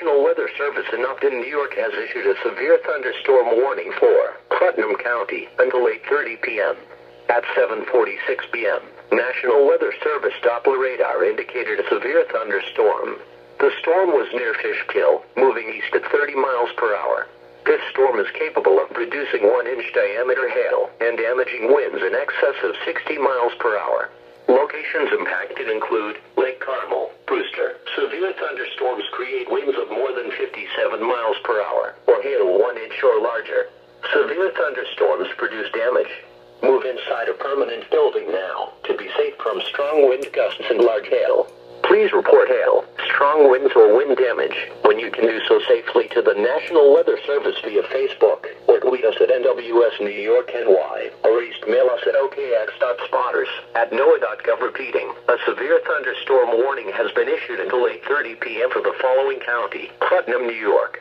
National Weather Service in Upton, New York has issued a severe thunderstorm warning for Putnam County until 8:30 p.m. At 7:46 p.m., National Weather Service Doppler radar indicated a severe thunderstorm. The storm was near Fishkill, moving east at 30 miles per hour. This storm is capable of producing 1-inch diameter hail and damaging winds in excess of 60 miles per hour. Locations impacted include Lake Carmel, Brewster. Severe thunderstorms create winds of more than 57 miles per hour, or hail 1 inch or larger. Severe thunderstorms produce damage. Move inside a permanent building now to be safe from strong wind gusts and large hail. Please report hail, strong winds or wind damage when you can do so safely to the National Weather Service via Facebook, or tweet us at NWS New York NY, or email us at okx.spotters@noaa.gov. Repeating, a severe thunderstorm warning has been issued until 8:30 p.m. for the following county: Putnam, New York,